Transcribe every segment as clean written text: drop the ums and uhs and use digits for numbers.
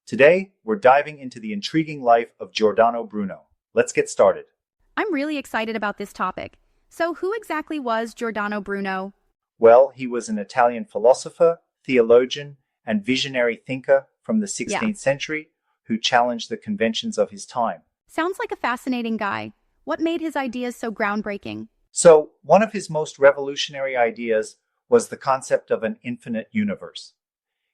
Today, we're diving into the intriguing life of Giordano Bruno. Let's get started. I'm really excited about this topic. So, who exactly was Giordano Bruno? Well, he was an Italian philosopher, theologian, and visionary thinker from the Yeah, 16th century who challenged the conventions of his time. sounds like a fascinating guy. What made his ideas so groundbreaking? So, one of his most revolutionary ideas was the concept of an infinite universe.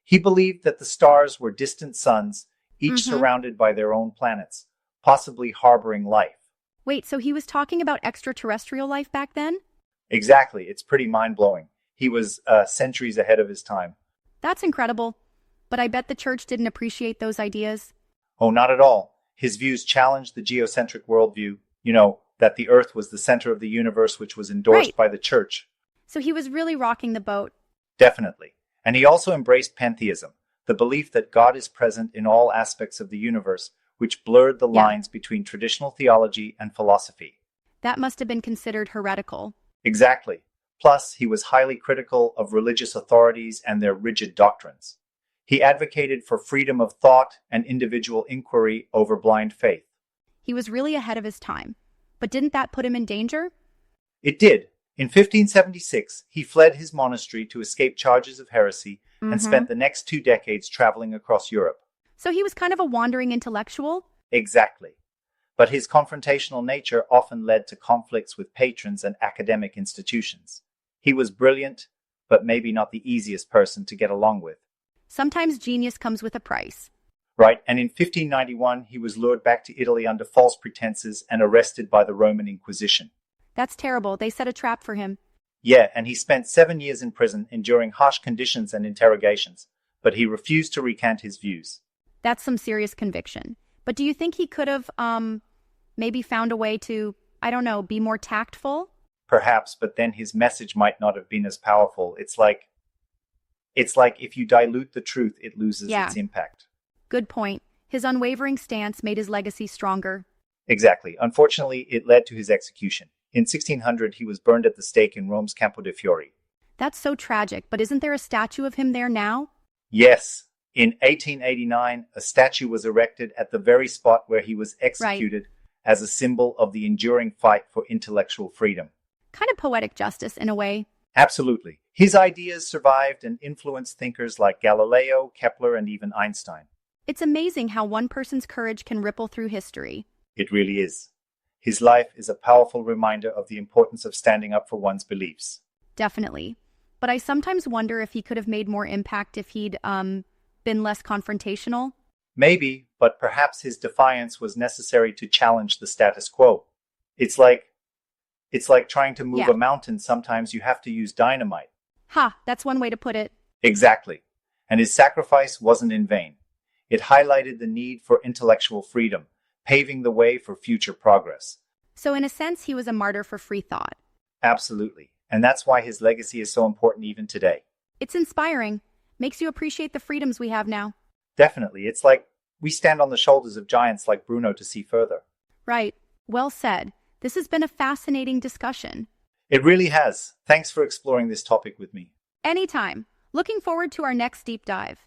He believed that the stars were distant suns, each Mm-hmm. surrounded by their own planets, possibly harboring life. Wait, so he was talking about extraterrestrial life back then? Exactly, it's pretty mind blowing. He was centuries ahead of his time. That's incredible. But I bet the church didn't appreciate those ideas. Oh, not at all. His views challenged the geocentric worldview, that the Earth was the center of the universe, which was Right. endorsed by the church. So he was really rocking the boat. Definitely. And he also embraced pantheism, the belief that God is present in all aspects of the universe, which blurred the Yeah, lines between traditional theology and philosophy. that must have been considered heretical. Exactly. Plus, he was highly critical of religious authorities and their rigid doctrines. He advocated for freedom of thought and individual inquiry over blind faith. He was really ahead of his time. But didn't that put him in danger? It did. In 1576, he fled his monastery to escape charges of heresy and Mm-hmm. spent the next 2 decades traveling across Europe. So he was kind of a wandering intellectual? Exactly. But his confrontational nature often led to conflicts with patrons and academic institutions. He was brilliant, but maybe not the easiest person to get along with. Sometimes genius comes with a price. Right? And in 1591, he was lured back to Italy under false pretenses and arrested by the Roman Inquisition. That's terrible. They set a trap for him. Yeah, and he spent 7 years in prison, enduring harsh conditions and interrogations, but he refused to recant his views. That's some serious conviction. But do you think he could have, maybe found a way to, I don't know, be more tactful? Perhaps, but then his message might not have been as powerful. It's like if you dilute the truth, it loses Yeah, its impact. good point. His unwavering stance made his legacy stronger. Exactly. Unfortunately, it led to his execution. In 1600, he was burned at the stake in Rome's Campo de Fiori. That's so tragic, but isn't there a statue of him there now? Yes, in 1889, a statue was erected at the very spot where he was Right. executed as a symbol of the enduring fight for intellectual freedom. Kind of poetic justice in a way. Absolutely. His ideas survived and influenced thinkers like Galileo, Kepler, and even Einstein. It's amazing how one person's courage can ripple through history. It really is. His life is a powerful reminder of the importance of standing up for one's beliefs. Definitely. But I sometimes wonder if he could have made more impact if he'd, been less confrontational. Maybe, but perhaps his defiance was necessary to challenge the status quo. It's like it's like trying to move Yeah. a mountain. Sometimes you have to use dynamite. Ha, that's one way to put it. Exactly. And his sacrifice wasn't in vain. It highlighted the need for intellectual freedom, paving the way for future progress. So, in a sense, he was a martyr for free thought. Absolutely. And that's why his legacy is so important even today. It's inspiring, makes you appreciate the freedoms we have now. Definitely. It's like we stand on the shoulders of giants like Bruno to see further. Right. Well said. This has been a fascinating discussion. It really has. Thanks for exploring this topic with me. Anytime. Looking forward to our next deep dive.